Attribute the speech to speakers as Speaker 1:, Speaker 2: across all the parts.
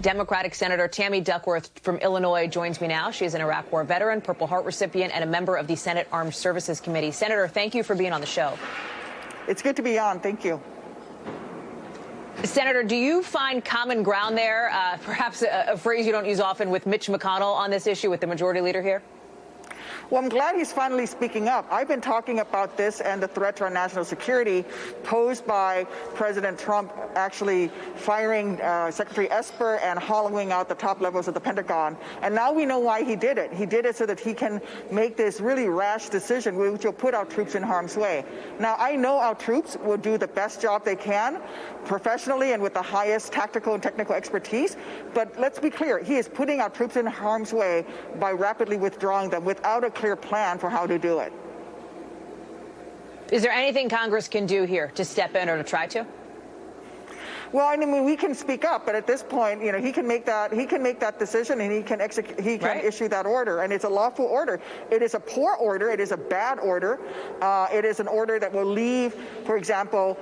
Speaker 1: Democratic Senator Tammy Duckworth from Illinois joins me now. She is an Iraq War veteran, Purple Heart recipient, and a member of the Senate Armed Services Committee. Senator, thank you for being on the show.
Speaker 2: It's good to be on. Thank you.
Speaker 1: Senator, do you find common ground there, perhaps a phrase you don't use often, with Mitch McConnell on this issue with the majority leader here?
Speaker 2: Well, I'm glad he's finally speaking up. I've been talking about this and the threat to our national security posed by President Trump actually firing Secretary Esper and hollowing out the top levels of the Pentagon. And now we know why he did it. He did it so that he can make this really rash decision, which will put our troops in harm's way. Now, I know our troops will do the best job they can, professionally and with the highest tactical and technical expertise. But let's be clear, he is putting our troops in harm's way by rapidly withdrawing them without a clear plan for how to do it.
Speaker 1: Is there anything Congress can do here to step in or to try to?
Speaker 2: Well, I mean, we can speak up, but at this point, you know, he can make that decision, and he can issue that order, and it's a lawful order. It is a poor order. It is a bad order. It is an order that will leave, for example,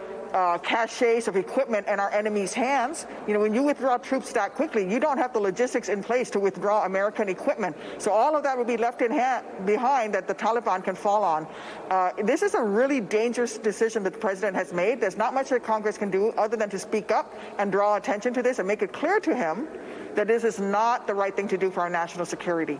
Speaker 2: caches of equipment in our enemy's hands. You know, when you withdraw troops that quickly, you don't have the logistics in place to withdraw American equipment. So all of that will be left behind that the Taliban can fall on. This is a really dangerous decision that the president has made. There's not much that Congress can do other than to speak up and draw attention to this and make it clear to him that this is not the right thing to do for our national security.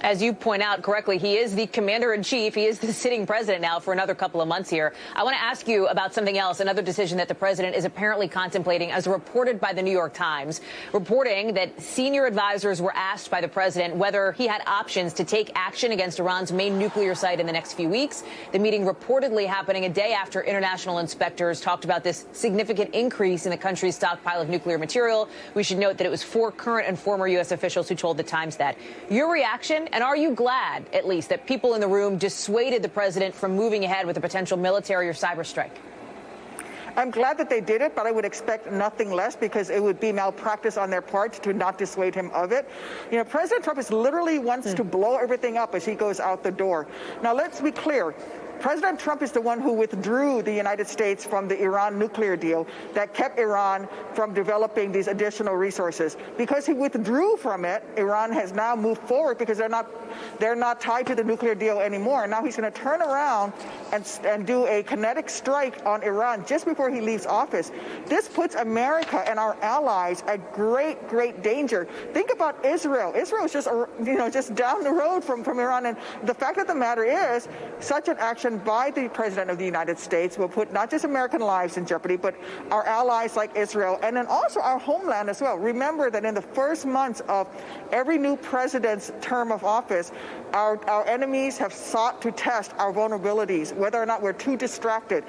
Speaker 1: As you point out correctly, he is the commander-in-chief. He is the sitting president now for another couple of months here. I want to ask you about something else, another decision that the president is apparently contemplating, as reported by the New York Times, reporting that senior advisors were asked by the president whether he had options to take action against Iran's main nuclear site in the next few weeks. The meeting reportedly happening a day after international inspectors talked about this significant increase in the country's stockpile of nuclear material. We should note that it was 4 current and former U.S. officials who told the Times that. Your reaction? And are you glad, at least, that people in the room dissuaded the president from moving ahead with a potential military or cyber strike?
Speaker 2: I'm glad that they did it, but I would expect nothing less, because it would be malpractice on their part to not dissuade him of it. You know, President Trump is literally wants to blow everything up as he goes out the door. Now, let's be clear. President Trump is the one who withdrew the United States from the Iran nuclear deal that kept Iran from developing these additional resources. Because he withdrew from it, Iran has now moved forward because they're not tied to the nuclear deal anymore. Now he's going to turn around and do a kinetic strike on Iran just before he leaves office. This puts America and our allies at great, great danger. Think about Israel. Israel is just down the road from Iran. And the fact of the matter is, such an action by the President of the United States will put not just American lives in jeopardy, but our allies like Israel, and then also our homeland as well. Remember that in the first months of every new president's term of office, our enemies have sought to test our vulnerabilities, whether or not we're too distracted.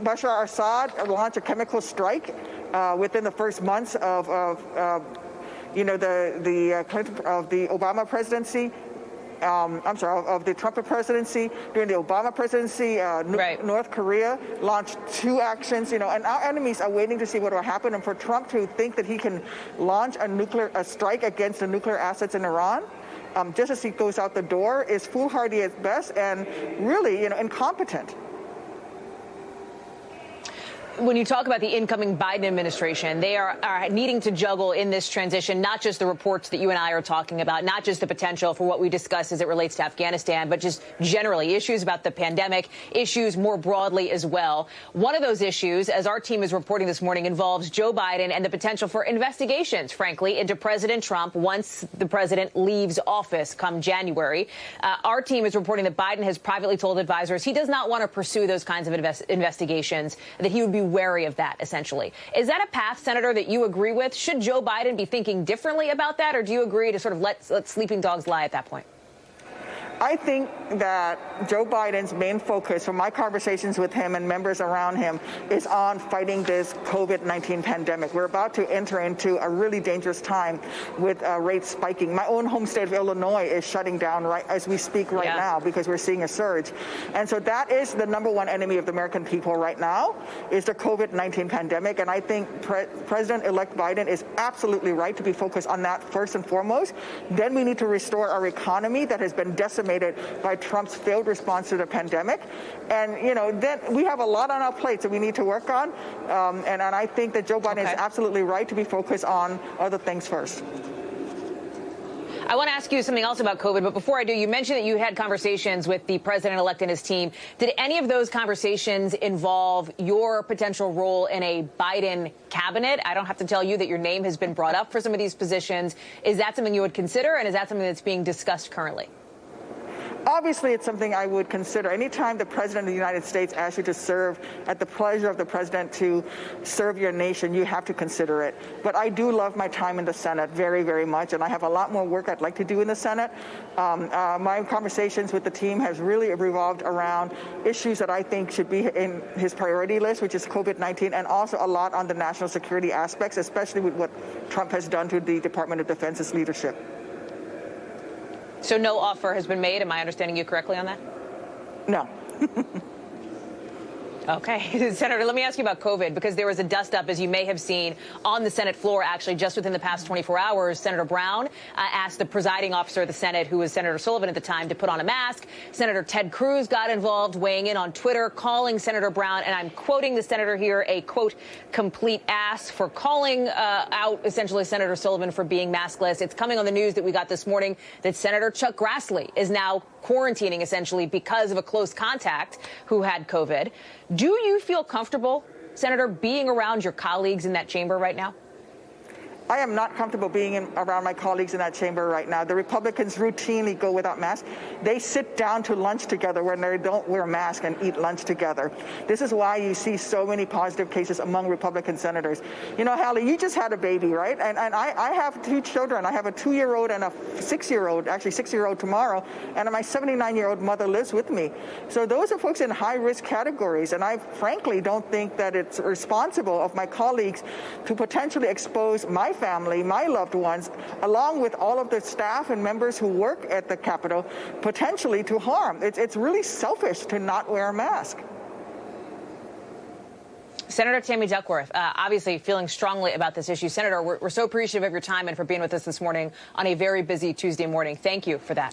Speaker 2: Bashar al-Assad launched a chemical strike within the first months of the Obama presidency. Of the Trump presidency. During the Obama presidency, North Korea launched 2 actions, and our enemies are waiting to see what will happen. And for Trump to think that he can launch a strike against the nuclear assets in Iran, just as he goes out the door, is foolhardy at best and really, incompetent.
Speaker 1: When you talk about the incoming Biden administration, they are needing to juggle in this transition, not just the reports that you and I are talking about, not just the potential for what we discussed as it relates to Afghanistan, but just generally issues about the pandemic, issues more broadly as well. One of those issues, as our team is reporting this morning, involves Joe Biden and the potential for investigations, frankly, into President Trump once the president leaves office come January. Our team is reporting that Biden has privately told advisors he does not want to pursue those kinds of investigations, that he would be wary of that, essentially. Is that a path, Senator, that you agree with? Should Joe Biden be thinking differently about that, or do you agree to sort of let sleeping dogs lie at that point?
Speaker 2: I think that Joe Biden's main focus, from my conversations with him and members around him, is on fighting this COVID-19 pandemic. We're about to enter into a really dangerous time with rates spiking. My own home state of Illinois is shutting down right as we speak now because we're seeing a surge. And so that is the #1 enemy of the American people right now, is the COVID-19 pandemic. And I think President-elect Biden is absolutely right to be focused on that first and foremost. Then we need to restore our economy that has been decimated decimated by Trump's failed response to the pandemic. And, then we have a lot on our plate that we need to work on. And I think that Joe Biden is absolutely right to be focused on other things first.
Speaker 1: I want to ask you something else about COVID, but before I do, you mentioned that you had conversations with the president-elect and his team. Did any of those conversations involve your potential role in a Biden cabinet? I don't have to tell you that your name has been brought up for some of these positions. Is that something you would consider, and is that something that's being discussed currently?
Speaker 2: Obviously, it's something I would consider. Anytime the President of the United States asks you to serve at the pleasure of the President to serve your nation, you have to consider it. But I do love my time in the Senate very, very much, and I have a lot more work I'd like to do in the Senate. My conversations with the team has really revolved around issues that I think should be in his priority list, which is COVID-19, and also a lot on the national security aspects, especially with what Trump has done to the Department of Defense's leadership.
Speaker 1: So no offer has been made. Am I understanding you correctly on that?
Speaker 2: No.
Speaker 1: Okay. Senator, let me ask you about COVID, because there was a dust-up, as you may have seen, on the Senate floor, actually, just within the past 24 hours. Senator Brown asked the presiding officer of the Senate, who was Senator Sullivan at the time, to put on a mask. Senator Ted Cruz got involved, weighing in on Twitter, calling Senator Brown, and I'm quoting the senator here, a, quote, complete ass for calling out, essentially, Senator Sullivan for being maskless. It's coming on the news that we got this morning that Senator Chuck Grassley is now quarantining, essentially, because of a close contact who had COVID. Do you feel comfortable, Senator, being around your colleagues in that chamber right now?
Speaker 2: I am not comfortable being around my colleagues in that chamber right now. The Republicans routinely go without masks. They sit down to lunch together when they don't wear masks and eat lunch together. This is why you see so many positive cases among Republican senators. Hallie, you just had a baby, right? And I have two children. I have a 2-year-old and a 6-year-old, actually 6-year-old tomorrow, and my 79-year-old mother lives with me. So those are folks in high-risk categories, and I frankly don't think that it's responsible of my colleagues to potentially expose my family, my loved ones, along with all of the staff and members who work at the Capitol, potentially to harm. It's really selfish to not wear a mask.
Speaker 1: Senator Tammy Duckworth, obviously feeling strongly about this issue. Senator, we're so appreciative of your time and for being with us this morning on a very busy Tuesday morning. Thank you for that.